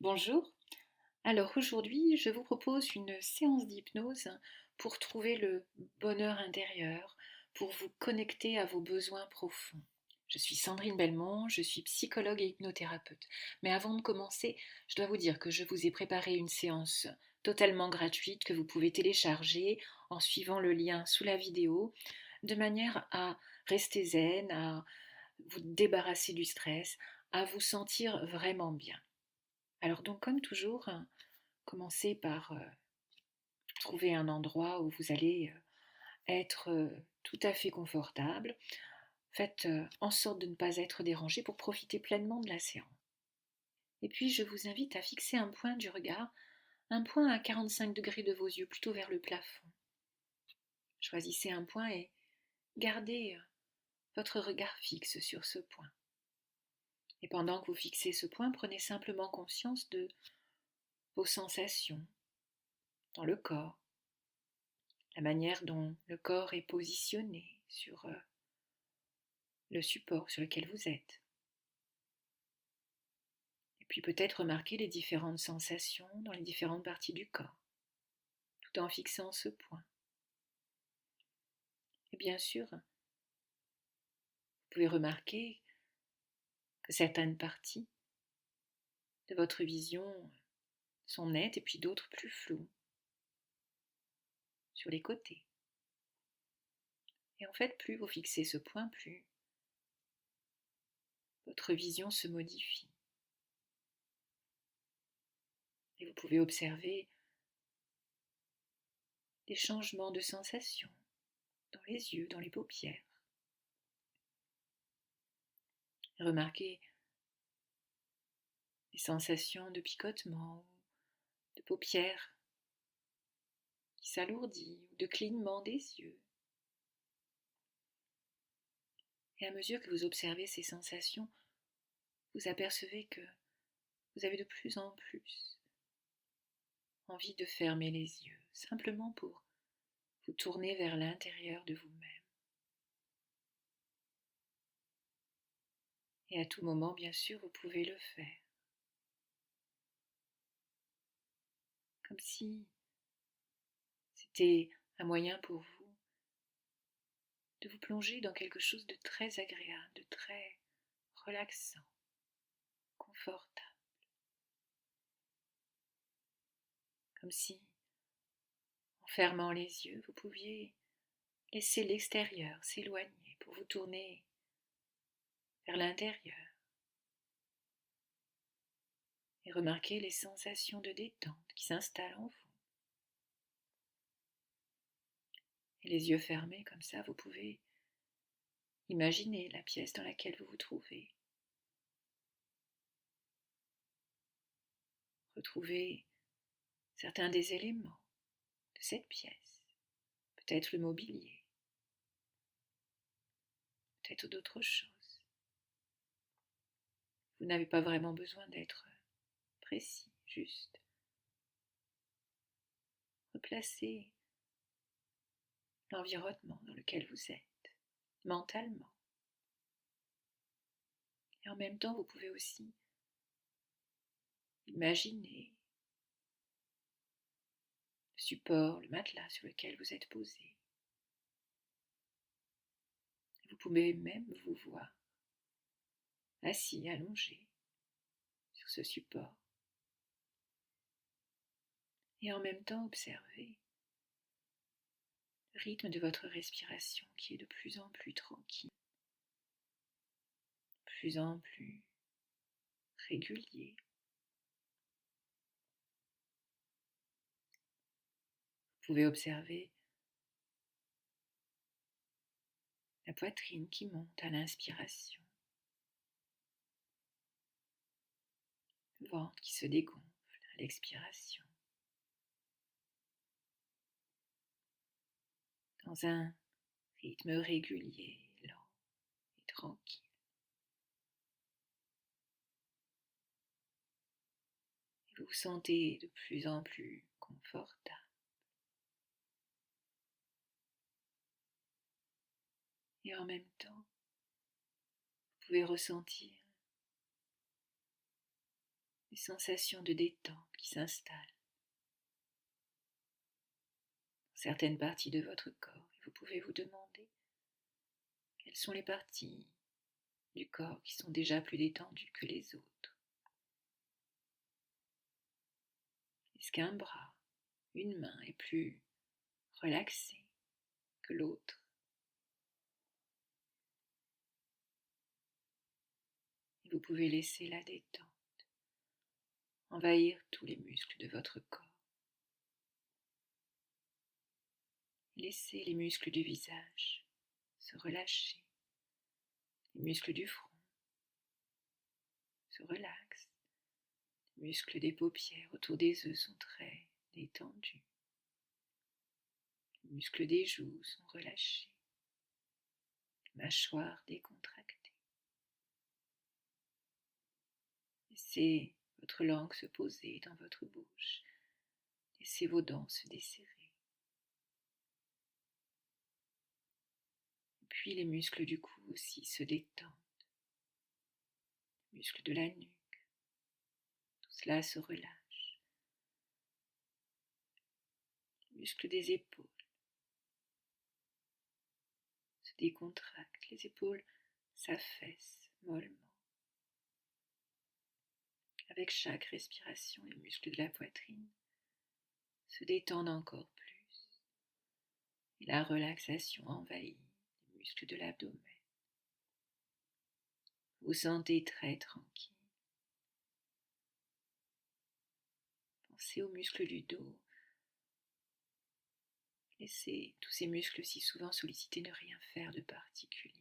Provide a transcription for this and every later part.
Bonjour. Alors aujourd'hui, je vous propose une séance d'hypnose pour trouver le bonheur intérieur, pour vous connecter à vos besoins profonds. Je suis Sandrine Belmont, je suis psychologue et hypnothérapeute. Mais avant de commencer, je dois vous dire que je vous ai préparé une séance totalement gratuite que vous pouvez télécharger en suivant le lien sous la vidéo, de manière à rester zen, à vous débarrasser du stress, à vous sentir vraiment bien. Alors donc comme toujours, commencez par trouver un endroit où vous allez être tout à fait confortable. Faites en sorte de ne pas être dérangé pour profiter pleinement de la séance. Et puis je vous invite à fixer un point du regard, un point à 45 degrés de vos yeux, plutôt vers le plafond. Choisissez un point et gardez votre regard fixe sur ce point. Et pendant que vous fixez ce point, prenez simplement conscience de vos sensations dans le corps, la manière dont le corps est positionné sur le support sur lequel vous êtes. Et puis peut-être remarquer les différentes sensations dans les différentes parties du corps, tout en fixant ce point. Et bien sûr, vous pouvez remarquer que certaines parties de votre vision sont nettes et puis d'autres plus floues, sur les côtés. Et en fait, plus vous fixez ce point, plus votre vision se modifie. Et vous pouvez observer des changements de sensations dans les yeux, dans les paupières. Remarquez les sensations de picotement, de paupières qui s'alourdit, ou de clignement des yeux. Et à mesure que vous observez ces sensations, vous apercevez que vous avez de plus en plus envie de fermer les yeux, simplement pour vous tourner vers l'intérieur de vous-même. Et à tout moment, bien sûr, vous pouvez le faire. Comme si c'était un moyen pour vous de vous plonger dans quelque chose de très agréable, de très relaxant, confortable. Comme si, en fermant les yeux, vous pouviez laisser l'extérieur s'éloigner pour vous tourner vers l'intérieur et remarquer les sensations de détente qui s'installent en vous. Et les yeux fermés comme ça, vous pouvez imaginer la pièce dans laquelle vous vous trouvez. Retrouver certains des éléments de cette pièce, peut-être le mobilier, peut-être d'autres choses. Vous n'avez pas vraiment besoin d'être précis, juste replacer l'environnement dans lequel vous êtes, mentalement. Et en même temps, vous pouvez aussi imaginer le support, le matelas sur lequel vous êtes posé. Vous pouvez même vous voir assis, allongé sur ce support. Et en même temps observer le rythme de votre respiration qui est de plus en plus tranquille, de plus en plus régulier. Vous pouvez observer la poitrine qui monte à l'inspiration, le ventre qui se dégonfle à l'expiration, dans un rythme régulier, lent et tranquille. Et vous vous sentez de plus en plus confortable. Et en même temps, vous pouvez ressentir des des sensations de détente qui s'installent dans certaines parties de votre corps. Et vous pouvez vous demander quelles sont les parties du corps qui sont déjà plus détendues que les autres. Est-ce qu'un bras, une main est plus relaxée que l'autre? Et vous pouvez laisser la détente envahir tous les muscles de votre corps. Laissez les muscles du visage se relâcher. Les muscles du front se relaxent. Les muscles des paupières autour des yeux sont très détendus. Les muscles des joues sont relâchés. Les mâchoires décontractées. Laissez votre langue se poser dans votre bouche. Laissez vos dents se desserrer. Et puis les muscles du cou aussi se détendent. Les muscles de la nuque. Tout cela se relâche. Les muscles des épaules se décontractent. Les épaules s'affaissent mollement. Avec chaque respiration, les muscles de la poitrine se détendent encore plus. Et la relaxation envahit les muscles de l'abdomen. Vous vous sentez très tranquille. Pensez aux muscles du dos. Laissez tous ces muscles si souvent sollicités ne rien faire de particulier.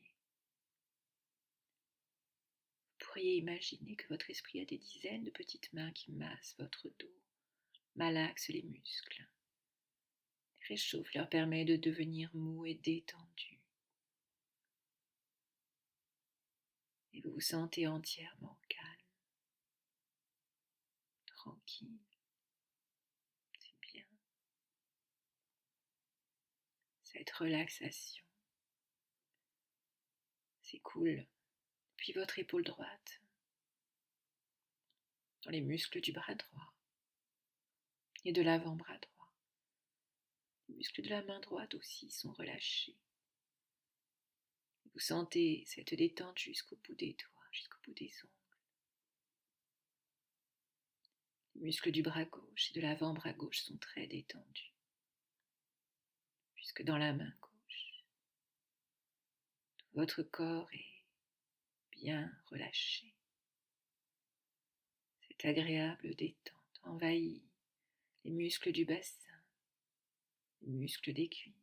Vous pourriez imaginer que votre esprit a des dizaines de petites mains qui massent votre dos, malaxent les muscles, réchauffent, leur permet de devenir mou et détendu. Et vous vous sentez entièrement calme, tranquille. C'est bien. Cette relaxation s'écoule depuis votre épaule droite, dans les muscles du bras droit et de l'avant-bras droit. Les muscles de la main droite aussi sont relâchés. Vous sentez cette détente jusqu'au bout des doigts, jusqu'au bout des ongles. Les muscles du bras gauche et de l'avant-bras gauche sont très détendus, jusque dans la main gauche. Tout votre corps est bien relâché. Cette agréable détente envahit les muscles du bassin, les muscles des cuisses.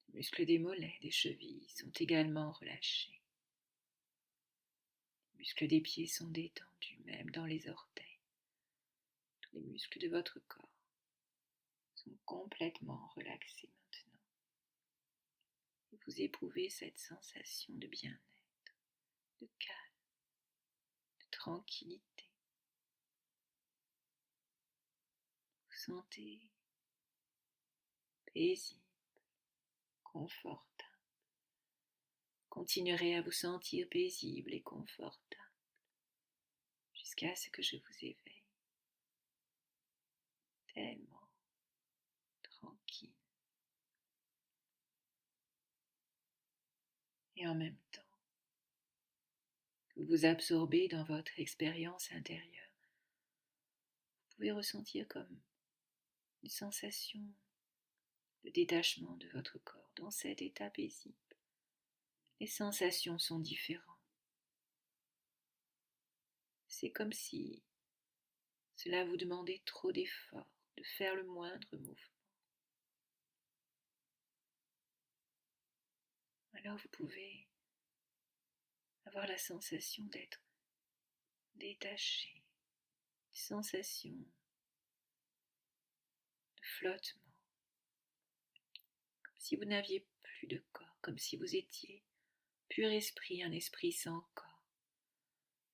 Les muscles des mollets, des chevilles sont également relâchés. Les muscles des pieds sont détendus, même dans les orteils. Tous les muscles de votre corps sont complètement relaxés maintenant. Et vous éprouvez cette sensation de bien-être, de calme, de tranquillité. Vous sentez paisible, confortable. Continuerez à vous sentir paisible et confortable jusqu'à ce que je vous éveille, tellement tranquille. Et en même temps, que vous absorbez dans votre expérience intérieure, vous pouvez ressentir comme une sensation de détachement de votre corps dans cet état paisible. Les sensations sont différentes. C'est comme si cela vous demandait trop d'efforts, de faire le moindre mouvement. Alors vous pouvez avoir la sensation d'être détaché, une sensation de flottement, comme si vous n'aviez plus de corps, comme si vous étiez pur esprit, un esprit sans corps,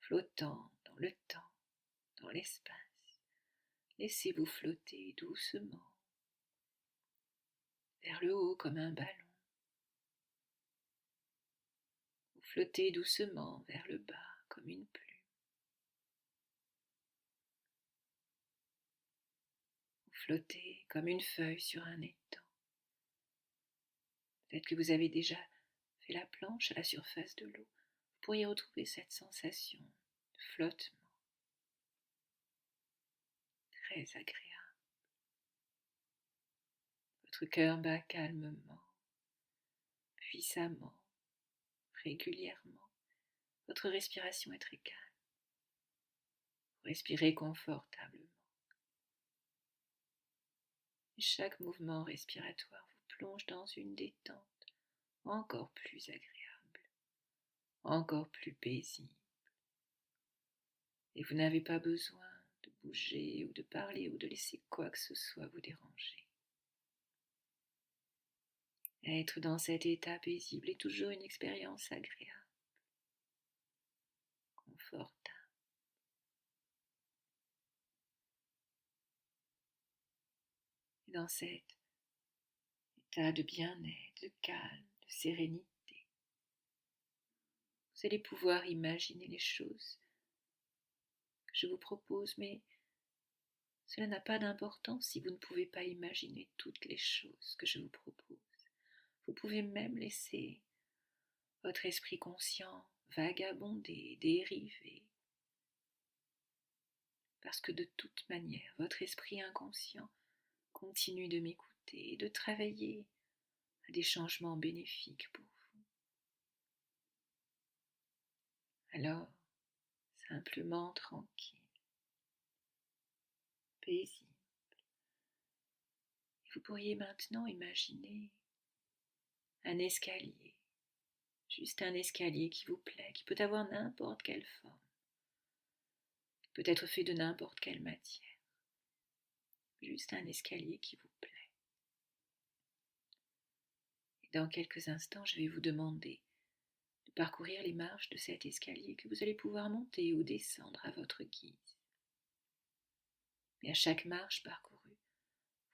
flottant dans le temps, dans l'espace. Laissez-vous flotter doucement vers le haut comme un ballon. Vous Flottez doucement vers le bas comme une plume. Flottez comme une feuille sur un étang. Peut-être que vous avez déjà fait la planche à la surface de l'eau. Vous pourriez retrouver cette sensation de flottement très agréable. Votre cœur bat calmement, puissamment, régulièrement. Votre respiration est très calme. Vous respirez confortablement. Et chaque mouvement respiratoire vous plonge dans une détente encore plus agréable, encore plus paisible. Et vous n'avez pas besoin de bouger ou de parler ou de laisser quoi que ce soit vous déranger. Être dans cet état paisible est toujours une expérience agréable, confortable. Et dans cet état de bien-être, de calme, de sérénité, vous allez pouvoir imaginer les choses que je vous propose, mais cela n'a pas d'importance si vous ne pouvez pas imaginer toutes les choses que je vous propose. Vous pouvez même laisser votre esprit conscient vagabonder, dériver, parce que de toute manière, votre esprit inconscient continue de m'écouter et de travailler à des changements bénéfiques pour vous. Alors, simplement tranquille, paisible. Et vous pourriez maintenant imaginer un escalier, juste un escalier qui vous plaît, qui peut avoir n'importe quelle forme, peut être fait de n'importe quelle matière, juste un escalier qui vous plaît. Et dans quelques instants, je vais vous demander de parcourir les marches de cet escalier que vous allez pouvoir monter ou descendre à votre guise. Et à chaque marche parcourue,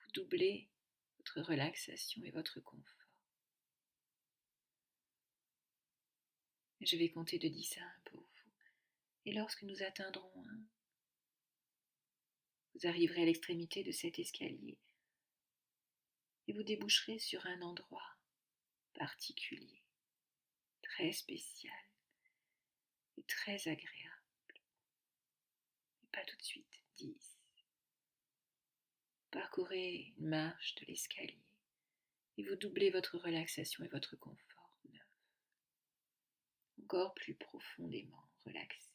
vous doublez votre relaxation et votre confort. Et je vais compter de 10 à 1 pour vous. Et lorsque nous atteindrons 1, vous arriverez à l'extrémité de cet escalier et vous déboucherez sur un endroit particulier, très spécial et très agréable. Mais pas tout de suite. 10. Parcourez une marche de l'escalier et vous doublez votre relaxation et votre confort. 9. Encore plus profondément relaxé.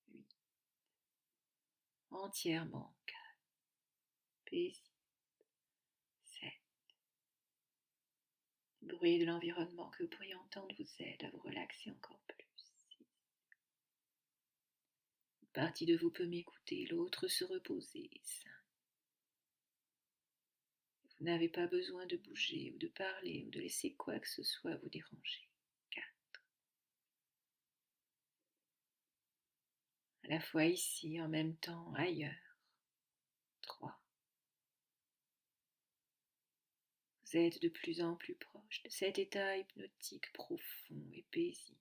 8. Entièrement calme, paisible. 7. Le bruit de l'environnement que vous pourriez entendre vous aide à vous relaxer encore plus. 6. Une partie de vous peut m'écouter, l'autre se reposer. 5. Vous n'avez pas besoin de bouger ou de parler ou de laisser quoi que ce soit vous déranger. 4. À la fois ici, en même temps ailleurs. 3. Vous êtes de plus en plus proche de cet état hypnotique profond et paisible.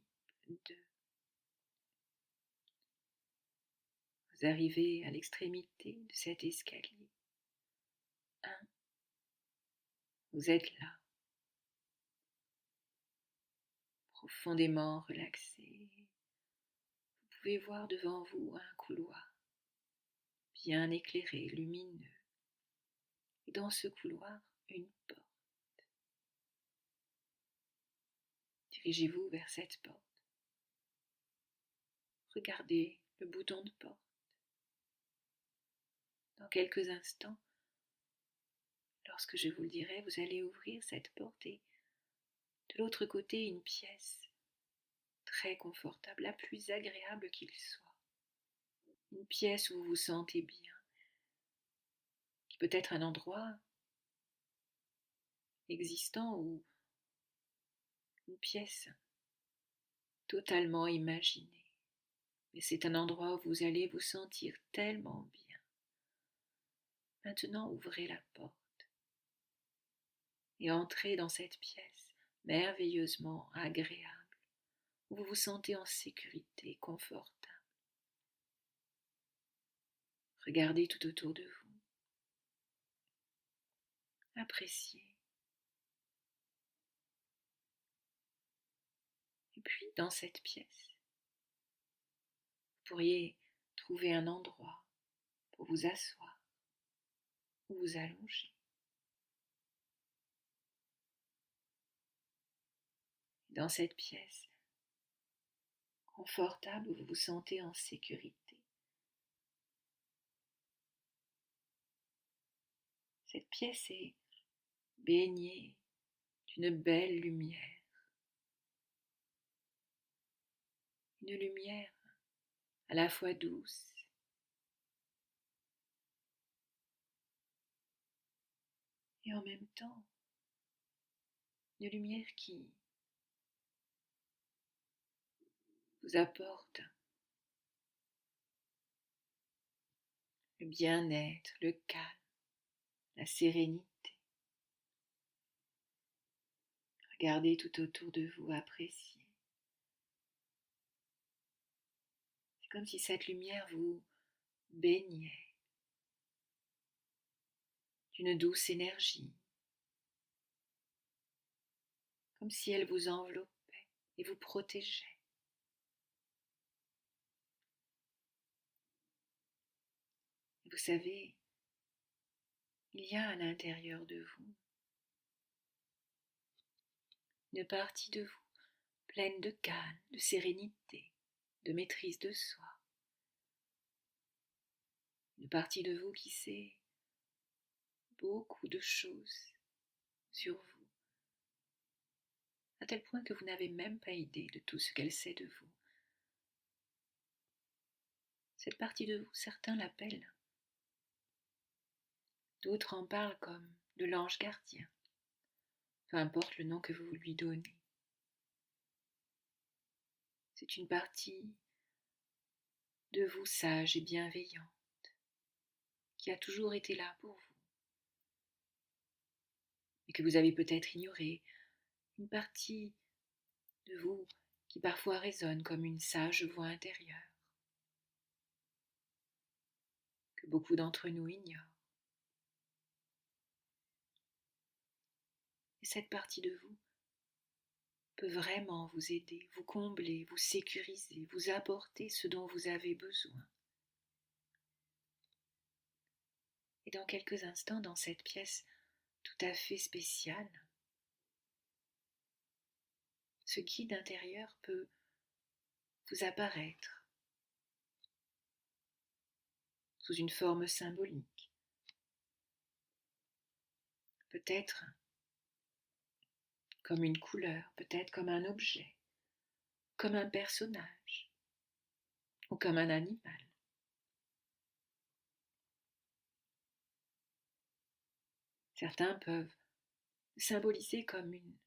2. Vous arrivez à l'extrémité de cet escalier. 1. Vous êtes là, profondément relaxé. Vous pouvez voir devant vous un couloir, bien éclairé, lumineux. Et dans ce couloir, une porte. Dirigez-vous vers cette porte. Regardez le bouton de porte. Dans quelques instants, lorsque je vous le dirai, vous allez ouvrir cette porte et de l'autre côté, une pièce très confortable, la plus agréable qu'il soit. Une pièce où vous vous sentez bien, qui peut être un endroit existant ou une pièce totalement imaginée. Mais c'est un endroit où vous allez vous sentir tellement bien. Maintenant, ouvrez la porte et entrez dans cette pièce merveilleusement agréable, où vous vous sentez en sécurité, confortable. Regardez tout autour de vous. Appréciez. Et puis, dans cette pièce, vous pourriez trouver un endroit pour vous asseoir ou vous allonger. Dans cette pièce confortable où vous vous sentez en sécurité, cette pièce est baignée d'une belle lumière. Une lumière à la fois douce et en même temps une lumière qui vous apporte le bien-être, le calme, la sérénité. Regardez tout autour de vous, appréciez. C'est comme si cette lumière vous baignait d'une douce énergie, comme si elle vous enveloppait et vous protégeait. Et vous savez, il y a à l'intérieur de vous une partie de vous pleine de calme, de sérénité, de maîtrise de soi. Une partie de vous qui sait beaucoup de choses sur vous, à tel point que vous n'avez même pas idée de tout ce qu'elle sait de vous. Cette partie de vous, certains l'appellent, d'autres en parlent comme de l'ange gardien, peu importe le nom que vous lui donnez. C'est une partie de vous sage et bienveillante, qui a toujours été là pour vous, et que vous avez peut-être ignoré, une partie de vous qui parfois résonne comme une sage voix intérieure, que beaucoup d'entre nous ignorent. Et cette partie de vous peut vraiment vous aider, vous combler, vous sécuriser, vous apporter ce dont vous avez besoin. Et dans quelques instants, dans cette pièce tout à fait spéciale, ce guide intérieur peut vous apparaître sous une forme symbolique, peut-être comme une couleur, peut-être comme un objet, comme un personnage ou comme un animal. Certains peuvent symboliser comme une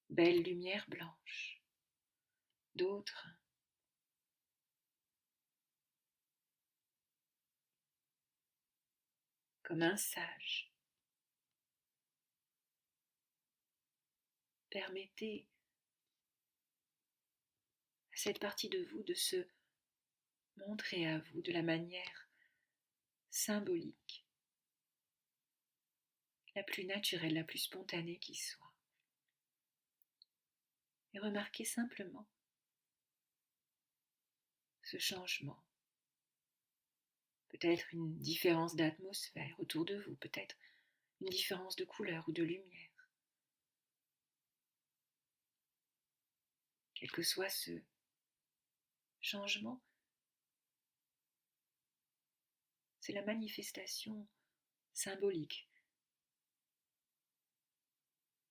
belle lumière blanche, d'autres comme un sage. Permettez à cette partie de vous de se montrer à vous de la manière symbolique, la plus naturelle, la plus spontanée qui soit. Et remarquez simplement ce changement. Peut-être une différence d'atmosphère autour de vous, peut-être une différence de couleur ou de lumière. Quel que soit ce changement, c'est la manifestation symbolique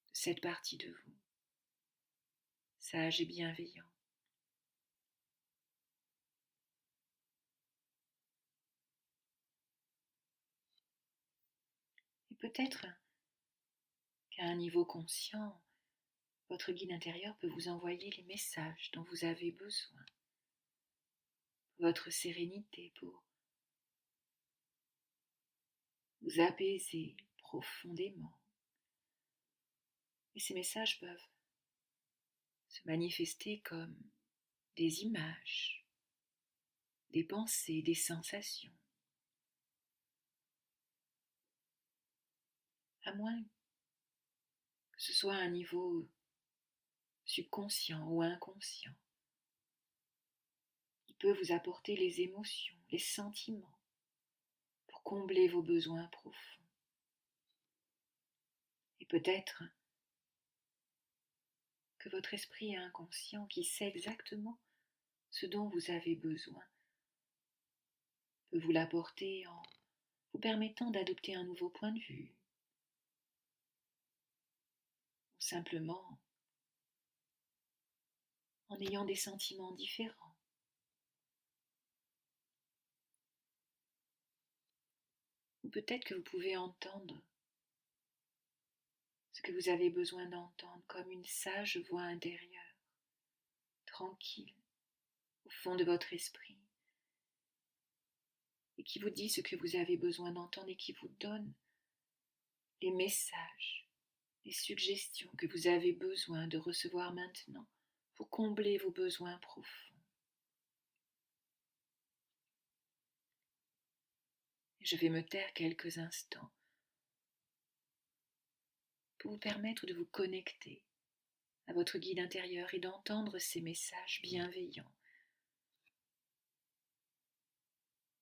de cette partie de vous, sage et bienveillant. Et peut-être qu'à un niveau conscient, votre guide intérieur peut vous envoyer les messages dont vous avez besoin, pour votre sérénité, pour vous apaiser profondément. Et ces messages peuvent se manifester comme des images, des pensées, des sensations. À moins que ce soit à un niveau subconscient ou inconscient, qui peut vous apporter les émotions, les sentiments, pour combler vos besoins profonds. Et peut-être que votre esprit inconscient, qui sait exactement ce dont vous avez besoin, peut vous l'apporter en vous permettant d'adopter un nouveau point de vue, ou simplement en ayant des sentiments différents. Ou peut-être que vous pouvez entendre ce que vous avez besoin d'entendre comme une sage voix intérieure, tranquille, au fond de votre esprit, et qui vous dit ce que vous avez besoin d'entendre et qui vous donne les messages, les suggestions que vous avez besoin de recevoir maintenant pour combler vos besoins profonds. Et je vais me taire quelques instants pour vous permettre de vous connecter à votre guide intérieur et d'entendre ces messages bienveillants.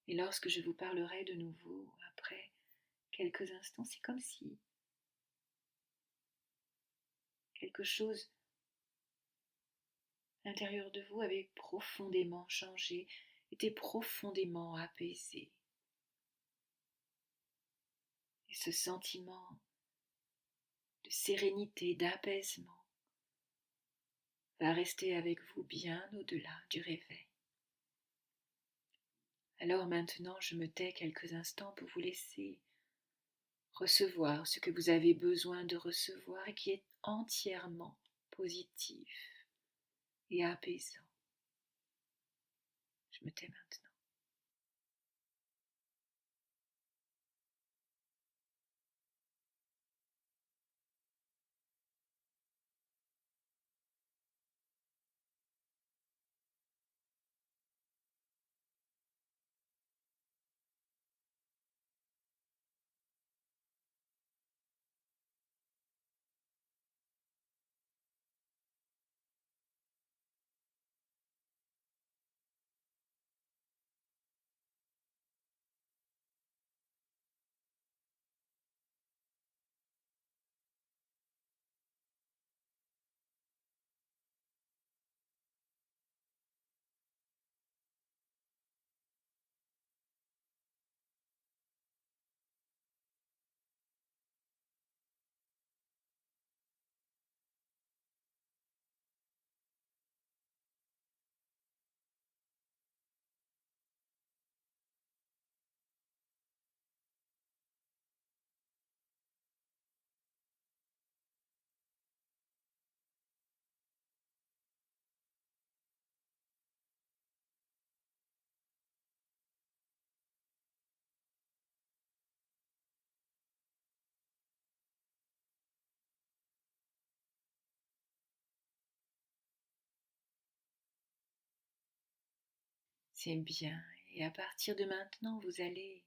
Et lorsque je vous parlerai de nouveau, après quelques instants, c'est comme si quelque chose à l'intérieur de vous avait profondément changé, était profondément apaisé. Et ce sentiment de sérénité, d'apaisement va rester avec vous bien au-delà du réveil. Alors maintenant, je me tais quelques instants pour vous laisser recevoir ce que vous avez besoin de recevoir et qui est entièrement positif et apaisant. Je me tais maintenant. C'est bien. Et à partir de maintenant, vous allez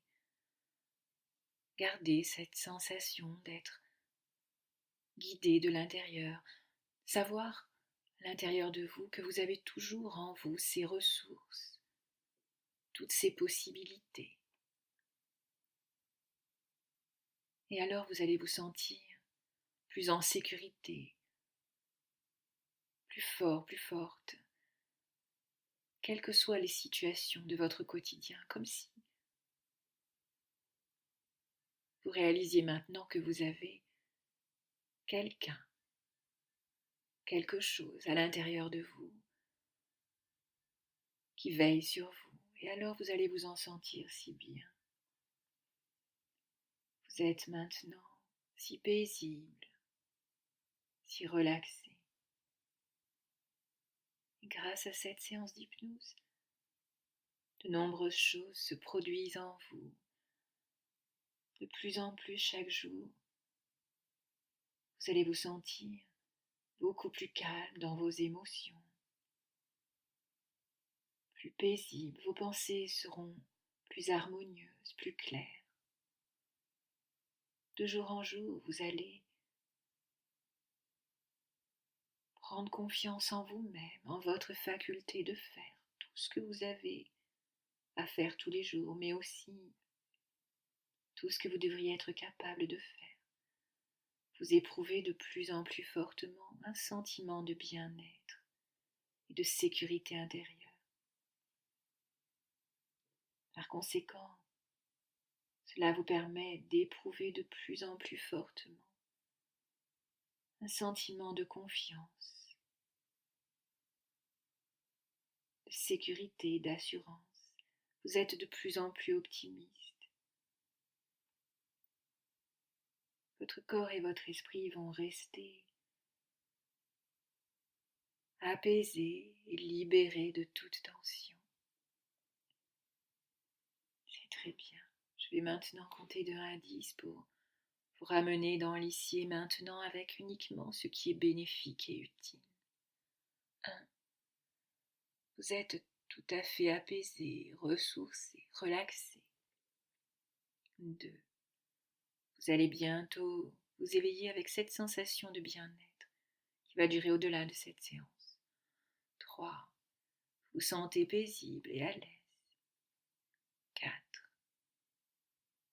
garder cette sensation d'être guidé de l'intérieur, savoir à l'intérieur de vous que vous avez toujours en vous ces ressources, toutes ces possibilités. Et alors vous allez vous sentir plus en sécurité, plus fort, plus forte, quelles que soient les situations de votre quotidien, comme si vous réalisiez maintenant que vous avez quelqu'un, quelque chose à l'intérieur de vous qui veille sur vous. Et alors vous allez vous en sentir si bien. Vous êtes maintenant si paisible, si relaxé. Et grâce à cette séance d'hypnose, de nombreuses choses se produisent en vous, de plus en plus chaque jour. Vous allez vous sentir beaucoup plus calme dans vos émotions, plus paisible, vos pensées seront plus harmonieuses, plus claires. De jour en jour, vous allez prendre confiance en vous-même, en votre faculté de faire tout ce que vous avez à faire tous les jours, mais aussi tout ce que vous devriez être capable de faire. Vous éprouvez de plus en plus fortement un sentiment de bien-être et de sécurité intérieure. Par conséquent, cela vous permet d'éprouver de plus en plus fortement un sentiment de confiance, de sécurité, d'assurance. Vous êtes de plus en plus optimiste. Votre corps et votre esprit vont rester apaisés et libérés de toute tension. C'est très bien. Je vais maintenant compter de 1 à 10 pour vous ramener dans l'ici et maintenant avec uniquement ce qui est bénéfique et utile. 1. Vous êtes tout à fait apaisé, ressourcé, relaxé. 2. Vous allez bientôt vous éveiller avec cette sensation de bien-être qui va durer au-delà de cette séance. 3. Vous sentez paisible et à l'aise. 4.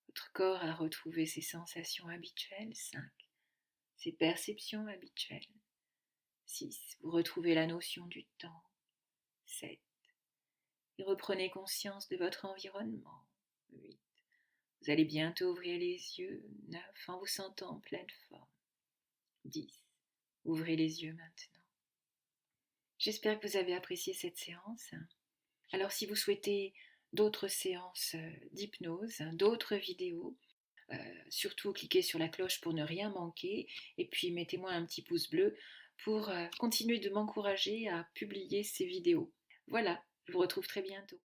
Votre corps a retrouvé ses sensations habituelles. 5. Ses perceptions habituelles. 6. Vous retrouvez la notion du temps. 7. Et reprenez conscience de votre environnement. 8. Vous allez bientôt ouvrir les yeux. 9. En vous sentant en pleine forme. 10. Ouvrez les yeux maintenant. J'espère que vous avez apprécié cette séance. Alors si vous souhaitez d'autres séances d'hypnose, d'autres vidéos, surtout cliquez sur la cloche pour ne rien manquer et puis mettez-moi un petit pouce bleu pour continuer de m'encourager à publier ces vidéos. Voilà, je vous retrouve très bientôt.